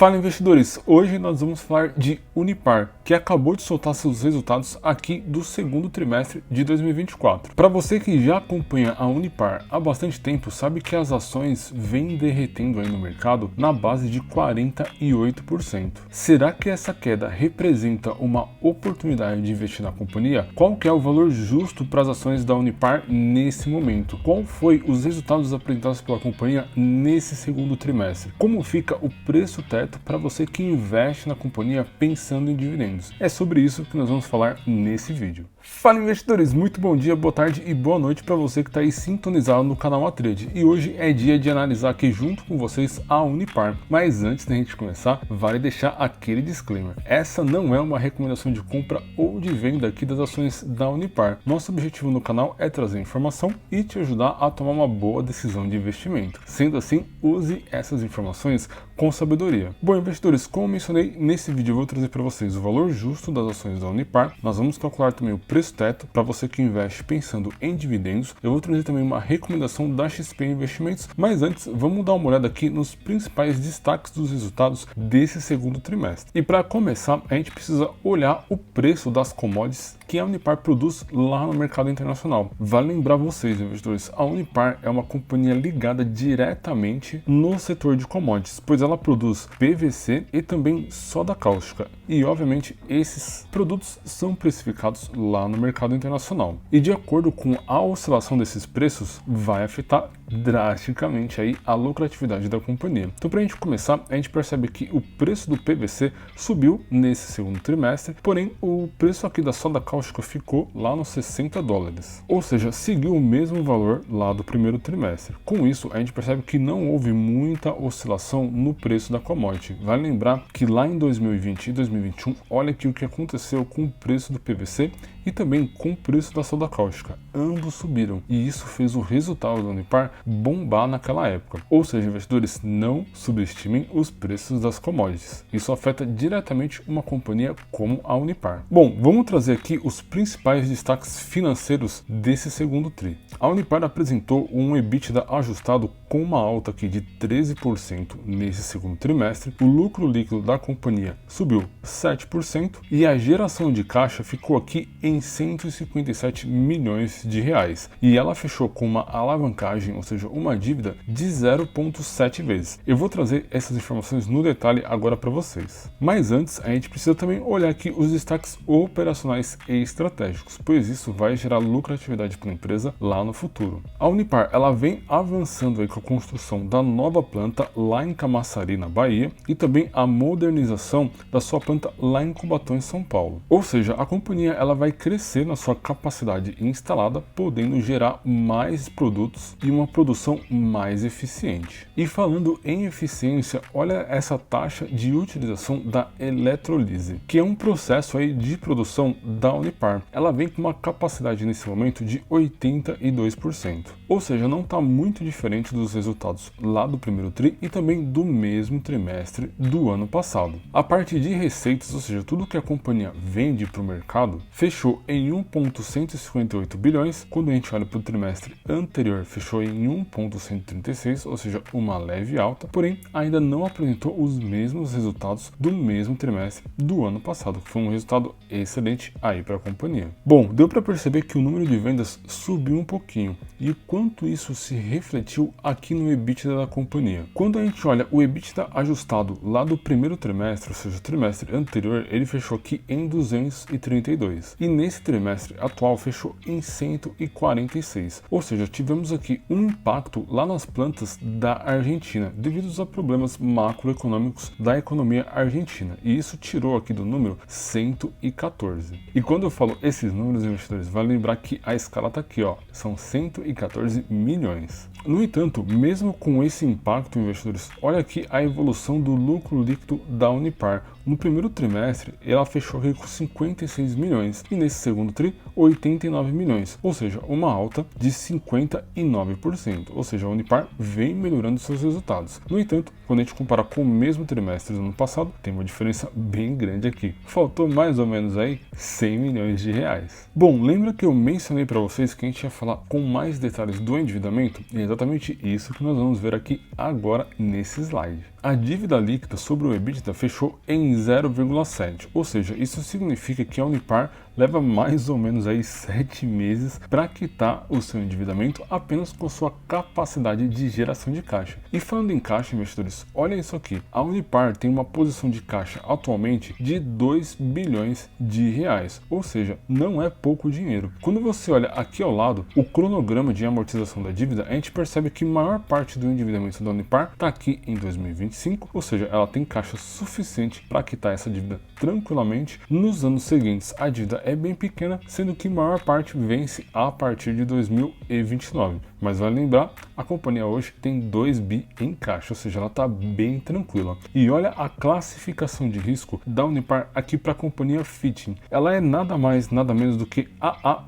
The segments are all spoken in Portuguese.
Fala investidores, hoje nós vamos falar de Unipar, que acabou de soltar seus resultados aqui do segundo trimestre de 2024. Para você que já acompanha a Unipar há bastante tempo, sabe que as ações vêm derretendo aí no mercado na base de 48%. Será que essa queda representa uma oportunidade de investir na companhia? Qual que é o valor justo para as ações da Unipar nesse momento? Qual foi os resultados apresentados pela companhia nesse segundo trimestre? Como fica o preço teto para você que investe na companhia pensando em dividendos? É sobre isso que nós vamos falar nesse vídeo. Fala investidores, muito bom dia, boa tarde e boa noite para você que está aí sintonizado no canal A-Trade. E hoje é dia de analisar aqui junto com vocês a Unipar. Mas antes da gente começar, vale deixar aquele disclaimer. Essa não é uma recomendação de compra ou de venda aqui das ações da Unipar. Nosso objetivo no canal é trazer informação e te ajudar a tomar uma boa decisão de investimento. Sendo assim, use essas informações com sabedoria. Bom, investidores, como mencionei, nesse vídeo eu vou trazer para vocês o valor justo das ações da Unipar. Nós vamos calcular também o preço teto para você que investe pensando em dividendos. Eu vou trazer também uma recomendação da XP Investimentos, mas antes vamos dar uma olhada aqui nos principais destaques dos resultados desse segundo trimestre. E para começar, a gente precisa olhar o preço das commodities que a Unipar produz lá no mercado internacional. Vale lembrar vocês, investidores, a Unipar é uma companhia ligada diretamente no setor de commodities, pois ela produz PVC e também soda cáustica. E obviamente esses produtos são precificados lá no mercado internacional. E de acordo com a oscilação desses preços, vai afetar drasticamente aí a lucratividade da companhia. Então, para a gente começar, a gente percebe que o preço do PVC subiu nesse segundo trimestre, porém o preço aqui da soda cáustica ficou lá nos $60, ou seja, seguiu o mesmo valor lá do primeiro trimestre. Com isso, a gente percebe que não houve muita oscilação no preço da commodity. Vale lembrar que lá em 2020 e 2021, olha aqui o que aconteceu com o preço do PVC e também com o preço da soda cáustica. Ambos subiram e isso fez o resultado da Unipar bombar naquela época. Ou seja, investidores, não subestimem os preços das commodities. Isso afeta diretamente uma companhia como a Unipar. Bom, vamos trazer aqui os principais destaques financeiros desse segundo tri. A Unipar apresentou um EBITDA ajustado com uma alta aqui de 13% nesse segundo trimestre. O lucro líquido da companhia subiu 7% e a geração de caixa ficou aqui em 157 milhões de reais. E ela fechou com uma alavancagem, ou seja, uma dívida de 0,7 vezes. Eu vou trazer essas informações no detalhe agora para vocês. Mas antes, a gente precisa também olhar aqui os destaques operacionais e estratégicos, pois isso vai gerar lucratividade para a empresa lá no futuro. A Unipar, ela vem avançando aí com a construção da nova planta lá em Camaçari, na Bahia, e também a modernização da sua planta lá em Cubatão, em São Paulo. Ou seja, a companhia ela vai crescer na sua capacidade instalada, podendo gerar mais produtos e uma produção mais eficiente. E falando em eficiência, olha essa taxa de utilização da eletrolise, que é um processo aí de produção da Unipar. Ela vem com uma capacidade nesse momento de 82%. Ou seja, não está muito diferente dos resultados lá do primeiro tri e também do mesmo trimestre do ano passado. A parte de receitas, ou seja, tudo que a companhia vende para o mercado, fechou em 1,158 bilhões, quando a gente olha para o trimestre anterior, fechou em 1,136, ou seja, uma leve alta, porém ainda não apresentou os mesmos resultados do mesmo trimestre do ano passado, que foi um resultado excelente aí para a companhia. Bom, deu para perceber que o número de vendas subiu um pouquinho, e o quanto isso se refletiu aqui no EBITDA da companhia. Quando a gente olha o EBITDA ajustado lá do primeiro trimestre, ou seja, o trimestre anterior, ele fechou aqui em 232. E nesse trimestre atual fechou em 146. Ou seja, tivemos aqui um impacto lá nas plantas da Argentina, devido a problemas macroeconômicos da economia argentina. E isso tirou aqui do número 114. E quando eu falo esses números, investidores, vale lembrar que a escala está aqui, ó, são 114 milhões. No entanto, mesmo com esse impacto, investidores, olha aqui a evolução do lucro líquido da Unipar. No primeiro trimestre, ela fechou aqui com 56 milhões e nesse segundo tri, 89 milhões, ou seja, uma alta de 59%, ou seja, a Unipar vem melhorando seus resultados. No entanto, quando a gente compara com o mesmo trimestre do ano passado, tem uma diferença bem grande aqui. Faltou mais ou menos aí 100 milhões de reais. Bom, lembra que eu mencionei para vocês que a gente ia falar com mais detalhes do endividamento? E é exatamente isso que nós vamos ver aqui agora nesse slide. a dívida líquida sobre o EBITDA fechou em 0,7, ou seja, isso significa que a Unipar leva mais ou menos aí 7 meses para quitar o seu endividamento apenas com sua capacidade de geração de caixa. E falando em caixa, investidores, olha isso aqui. A Unipar tem uma posição de caixa atualmente de 2 bilhões de reais, ou seja, não é pouco dinheiro. Quando você olha aqui ao lado o cronograma de amortização da dívida, a gente percebe que a maior parte do endividamento da Unipar está aqui em 2025, ou seja, ela tem caixa suficiente para quitar essa dívida tranquilamente. Nos anos seguintes, a dívida é bem pequena, sendo que a maior parte vence a partir de 2029. Mas vale lembrar, a companhia hoje tem 2 bi em caixa, ou seja, ela está bem tranquila. E olha a classificação de risco da Unipar aqui para a companhia Fitch. Ela é nada mais, nada menos do que AA+,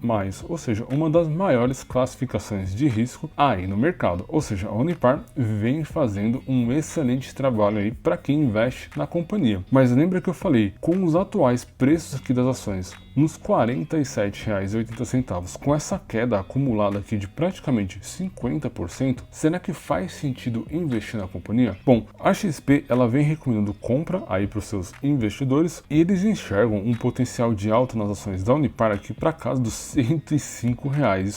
ou seja, uma das maiores classificações de risco aí no mercado. Ou seja, a Unipar vem fazendo um excelente trabalho aí para quem investe na companhia. Mas lembra que eu falei, com os atuais preços aqui das ações, nos R$ 47,80, com essa queda acumulada aqui de praticamente 50%, será que faz sentido investir na companhia? Bom, a XP ela vem recomendando compra aí para os seus investidores e eles enxergam um potencial de alta nas ações da Unipar aqui para casa dos R$ 105.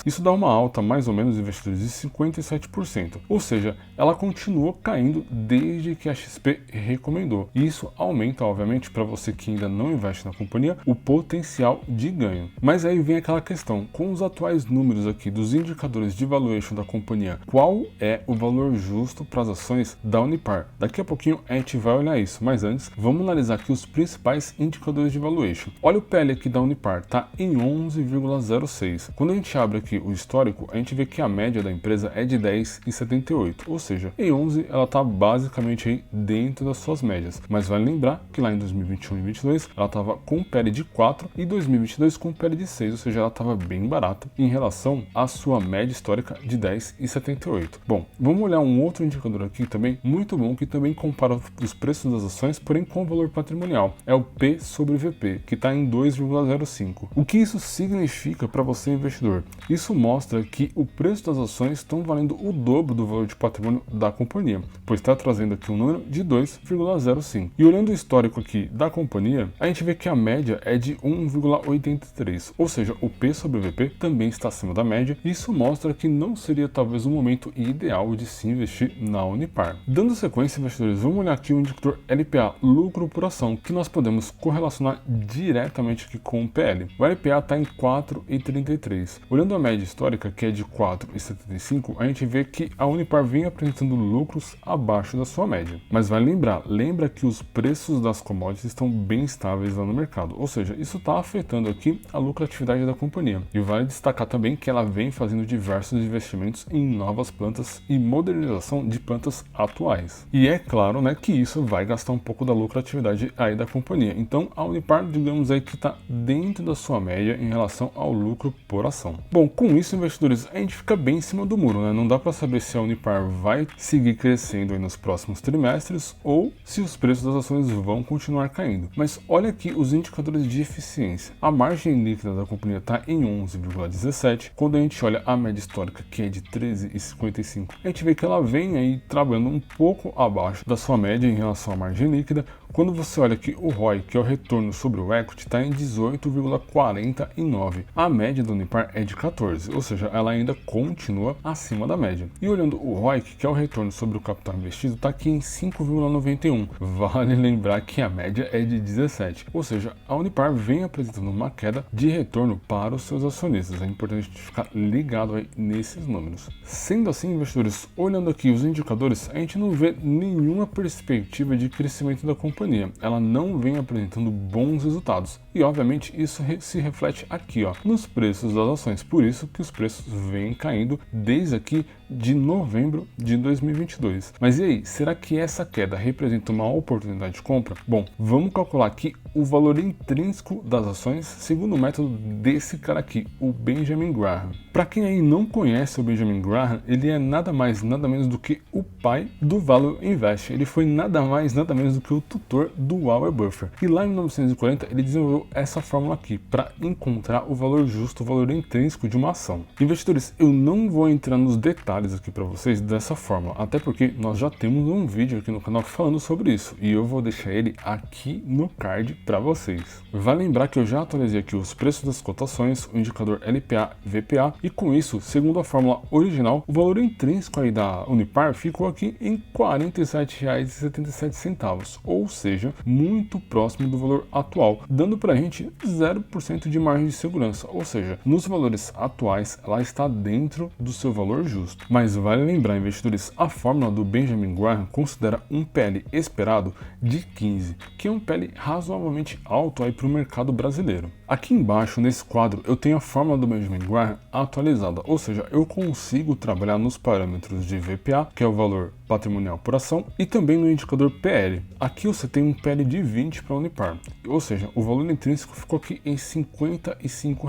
Isso dá uma alta mais ou menos investidores de 57%, ou seja, ela continuou caindo desde que a XP recomendou. E isso aumenta, obviamente, para você que ainda não investe na companhia, o potencial de ganho. Mas aí vem aquela questão, com os atuais números aqui dos indicadores de valuation da companhia, qual é o valor justo para as ações da Unipar? Daqui a pouquinho a gente vai olhar isso, mas antes vamos analisar aqui os principais indicadores de valuation. Olha o PL aqui da Unipar, tá em 11,06. Quando a gente abre aqui o histórico, a gente vê que a média da empresa é de 10,78, ou seja, em 11 ela está basicamente aí dentro das suas médias. Mas vale lembrar que lá em 2021 e 2022 ela estava com PL de 4 e 2022 com PL de 6, ou seja, ela estava bem barata em relação à sua média histórica de 10,78. Bom, vamos olhar um outro indicador aqui também muito bom, que também compara os preços das ações, porém com o valor patrimonial. É o P sobre VP, que está em 2,05. O que isso significa para você, investidor? Isso mostra que o preço das ações estão valendo o dobro do valor de patrimônio da companhia, pois está trazendo aqui um número de 2,05. E olhando o histórico aqui da companhia, a gente vê que a média é de 1,83, ou seja, o P sobre VP também está acima da média. Isso mostra que não seria talvez o momento ideal de se investir na Unipar. Dando sequência, investidores, vamos olhar aqui o indicador LPA, lucro por ação, que nós podemos correlacionar diretamente aqui com o PL. O LPA está em 4,33. Olhando a média histórica, que é de 4,75, a gente vê que a Unipar vem apresentando lucros abaixo da sua média. Mas vale lembra que os preços das commodities estão bem estáveis lá no mercado, ou seja, isso está afetando aqui a lucratividade da companhia. E vale destacar também que ela vem fazendo diversos investimentos em novas plantas e modernização de plantas atuais. E é claro, né, que isso vai gastar um pouco da lucratividade aí da companhia. Então a Unipar, digamos aí que está dentro da sua média em relação ao lucro por ação. Bom, com isso, investidores, a gente fica bem em cima do muro, né? Não dá para saber se a Unipar vai seguir crescendo aí nos próximos trimestres ou se os preços das ações vão continuar caindo. Mas olha aqui os indicadores de eficiência. A margem líquida da companhia está em 11,17. Quando a gente olha a média histórica, que é de 13,55, a gente vê que ela vem aí trabalhando um pouco abaixo da sua média em relação à margem líquida. Quando você olha aqui o ROI, que é o retorno sobre o equity, está em 18,49. A média da Unipar é de 14, ou seja, ela ainda continua acima da média. E olhando o ROIC, que é o retorno sobre o capital investido, está aqui em 5,91. Vale lembrar que a média é de 17, ou seja, a Unipar vem apresentando uma queda de retorno para os seus acionistas. É importante ficar ligado aí nesses números. Sendo assim, investidores, olhando aqui os indicadores, a gente não vê nenhuma perspectiva de crescimento da companhia. Ela não vem apresentando bons resultados. E obviamente isso se reflete aqui, ó, nos preços das ações. Por isso que os preços vêm caindo desde aqui de novembro de 2022. Mas e aí, será que essa queda representa uma oportunidade de compra? Bom, vamos calcular aqui o valor intrínseco das ações segundo o método desse cara aqui, o Benjamin Graham. Para quem aí não conhece o Benjamin Graham, ele é nada mais, nada menos do que o pai do Value Invest. Ele foi nada mais, nada menos do que o tutor do Warren Buffett. E lá em 1940 ele desenvolveu essa fórmula aqui para encontrar o valor justo, o valor intrínseco de uma ação. Investidores, eu não vou entrar nos detalhes detalhes aqui para vocês dessa forma, até porque nós já temos um vídeo aqui no canal falando sobre isso e eu vou deixar ele aqui no card para vocês. Vale lembrar que eu já atualizei aqui os preços das cotações, o indicador LPA e VPA, e com isso, segundo a fórmula original, o valor intrínseco aí da Unipar ficou aqui em R$ 47,77, ou seja, muito próximo do valor atual, dando para a gente 0% de margem de segurança, ou seja, nos valores atuais ela está dentro do seu valor justo. Mas vale lembrar, investidores, a fórmula do Benjamin Graham considera um PL esperado de 15, que é um PL razoavelmente alto aí para o mercado brasileiro. Aqui embaixo, nesse quadro, eu tenho a fórmula do Benjamin Graham atualizada, ou seja, eu consigo trabalhar nos parâmetros de VPA, que é o valor patrimonial por ação, e também no indicador PL. Aqui você tem um PL de 20 para a Unipar, ou seja, o valor intrínseco ficou aqui em R$ 55.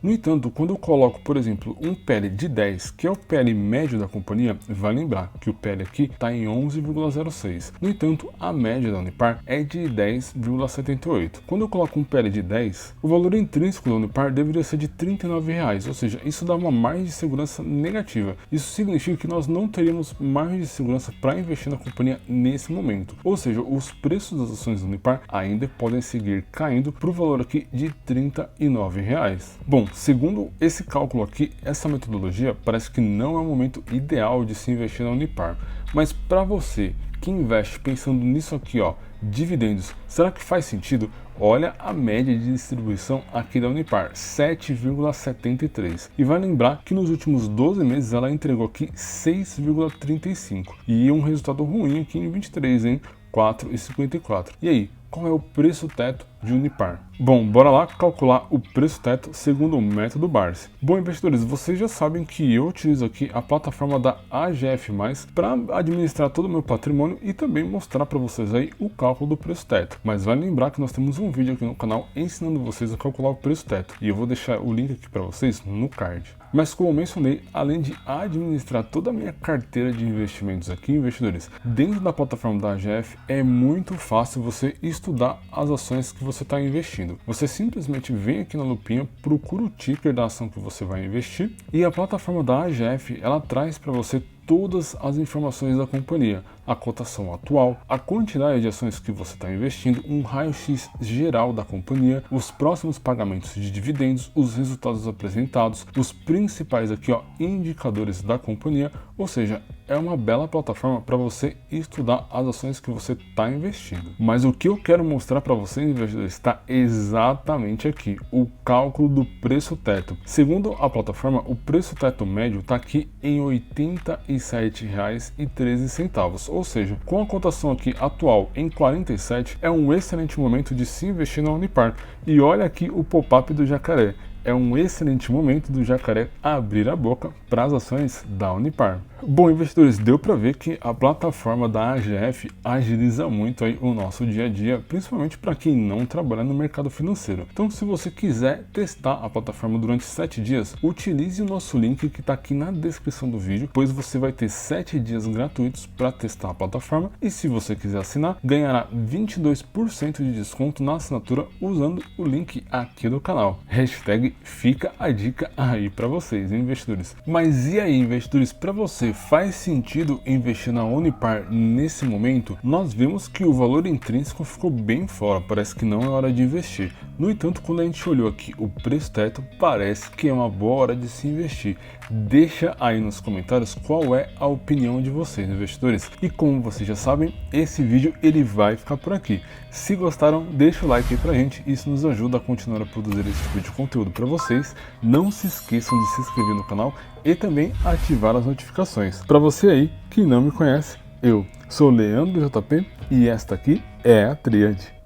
No entanto, quando eu coloco, por exemplo, um PL de 10, que é o PL médio da companhia, vai lembrar que o PL aqui está em 11,06. No entanto, a média da Unipar é de 10,78. Quando eu coloco um PL de 10, o valor intrínseco da Unipar deveria ser de R$ 39, ou seja, isso dá uma margem de segurança negativa. Isso significa que nós não teríamos margem de segurança para investir na companhia nesse momento. Ou seja, os preços das ações da Unipar ainda podem seguir caindo para o valor aqui de R$ 39. Bom, segundo esse cálculo aqui, essa metodologia parece que não é o momento ideal de se investir na Unipar. Mas para você que investe pensando nisso aqui, ó, dividendos, será que faz sentido? Olha a média de distribuição aqui da Unipar, 7,73. E vai lembrar que nos últimos 12 meses ela entregou aqui 6,35. E um resultado ruim aqui em 23, hein? 4,54. E aí, qual é o preço teto de Unipar? Bom, bora lá calcular o preço teto segundo o método Barsi. Bom, investidores, vocês já sabem que eu utilizo aqui a plataforma da AGF+, para administrar todo o meu patrimônio e também mostrar para vocês aí o cálculo do preço teto. Mas vale lembrar que nós temos um vídeo aqui no canal ensinando vocês a calcular o preço teto e eu vou deixar o link aqui para vocês no card. Mas como eu mencionei, além de administrar toda a minha carteira de investimentos aqui, investidores, dentro da plataforma da AGF é muito fácil você estudar as ações que você está investindo. Você simplesmente vem aqui na lupinha, procura o ticker da ação que você vai investir e a plataforma da AGF ela traz para você todas as informações da companhia, a cotação atual, a quantidade de ações que você está investindo, um raio-x geral da companhia, os próximos pagamentos de dividendos, os resultados apresentados, os principais aqui, ó, indicadores da companhia, ou seja, é uma bela plataforma para você estudar as ações que você está investindo. Mas o que eu quero mostrar para vocês, investidores, está exatamente aqui, o cálculo do preço teto. Segundo a plataforma, o preço teto médio está aqui em R$ 87,13, ou seja, com a cotação aqui atual em 47, é um excelente momento de se investir na Unipar. E olha aqui o pop-up do jacaré. É um excelente momento do jacaré abrir a boca para as ações da Unipar. Bom, investidores, deu para ver que a plataforma da AGF agiliza muito aí o nosso dia a dia, principalmente para quem não trabalha no mercado financeiro. Então, se você quiser testar a plataforma durante 7 dias, utilize o nosso link que está aqui na descrição do vídeo, pois você vai ter 7 dias gratuitos para testar a plataforma e se você quiser assinar, ganhará 22% de desconto na assinatura usando o link aqui do canal. Hashtag fica a dica aí para vocês, investidores. Mas e aí, investidores, para você faz sentido investir na Unipar nesse momento? Nós vemos que o valor intrínseco ficou bem fora, parece que não é hora de investir. No entanto, quando a gente olhou aqui o preço teto, parece que é uma boa hora de se investir. Deixa aí nos comentários qual é a opinião de vocês, investidores. E como vocês já sabem, esse vídeo ele vai ficar por aqui. Se gostaram, deixa o like aí pra gente, isso nos ajuda a continuar a produzir esse tipo de conteúdo para vocês. Não se esqueçam de se inscrever no canal e também ativar as notificações. Para você aí que não me conhece, eu sou Leandro JP e esta aqui é a Tríade.